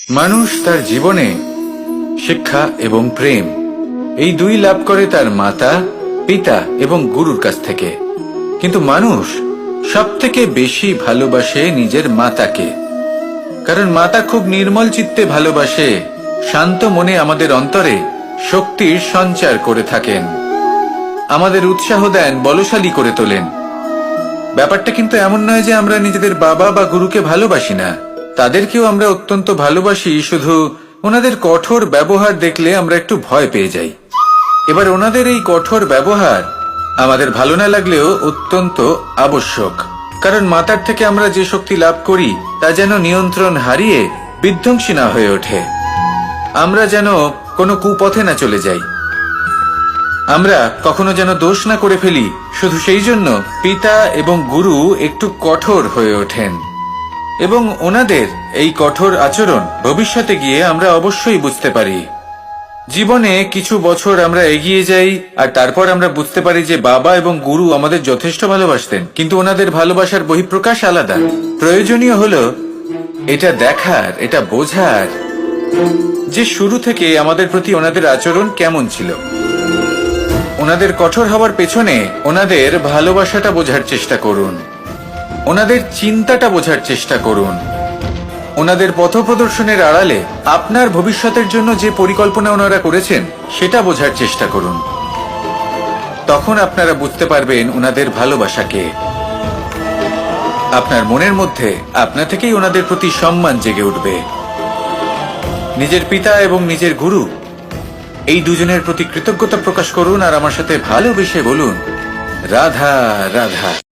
মানুষ তার জীবনে শিক্ষা এবং প্রেম এই দুই লাভ করে তার মাতা, পিতা এবং গুরুর কাছ থেকে। কিন্তু মানুষ সবথেকে বেশি ভালোবাসে নিজের মাতাকে, কারণ মাতা খুব নির্মল চিত্তে ভালোবাসে, শান্ত মনে আমাদের অন্তরে শক্তির সঞ্চার করে থাকেন, আমাদের উৎসাহ দেন, বলশালী করে তোলেন। ব্যাপারটা কিন্তু এমন নয় যে আমরা নিজেদের বাবা বা গুরুকে ভালোবাসি না, তাদেরকেও আমরা অত্যন্ত ভালোবাসি, শুধু ওনাদের কঠোর ব্যবহার দেখলে আমরা একটু ভয় পেয়ে যাই। এবার ওনাদের এই কঠোর ব্যবহার আমাদের ভালো না লাগলেও অত্যন্ত আবশ্যক, কারণ মাতার থেকে আমরা যে শক্তি লাভ করি তা যেন নিয়ন্ত্রণ হারিয়ে বিধ্বংসী না হয়ে ওঠে, আমরা যেন কোনো কুপথে না চলে যাই, আমরা কখনো যেন দোষ না করে ফেলি। শুধু সেই জন্য পিতা এবং গুরু একটু কঠোর হয়ে ওঠেন, এবং ওনাদের এই কঠোর আচরণ ভবিষ্যতে গিয়ে আমরা অবশ্যই বুঝতে পারি। জীবনে কিছু বছর আমরা এগিয়ে যাই আর তারপর আমরা বুঝতে পারি যে বাবা এবং গুরু আমাদের যথেষ্ট ভালোবাসতেন, কিন্তু ওনাদের ভালোবাসার বহিঃপ্রকাশ আলাদা। প্রয়োজনীয় হলো এটা দেখার, এটা বোঝার যে শুরু থেকে আমাদের প্রতি ওনাদের আচরণ কেমন ছিল। ওনাদের কঠোর হওয়ার পেছনে ওনাদের ভালোবাসাটা বোঝার চেষ্টা করুন, ওনাদের চিন্তাটা বোঝার চেষ্টা করুন, ওনাদের পথপ্রদর্শনের আড়ালে আপনার ভবিষ্যতের জন্য যে পরিকল্পনা ওনারা করেছেন সেটা বোঝার চেষ্টা করুন। তখন আপনারা বুঝতে পারবেন ওনাদের ভালোবাসাকে। আপনার মনের মধ্যে আপনা থেকেই ওনাদের প্রতি সম্মান জেগে উঠবে। নিজের পিতা এবং নিজের গুরু এই দুজনের প্রতি কৃতজ্ঞতা প্রকাশ করুন আর আমার সাথে ভালোবেসে বলুন, রাধা রাধা।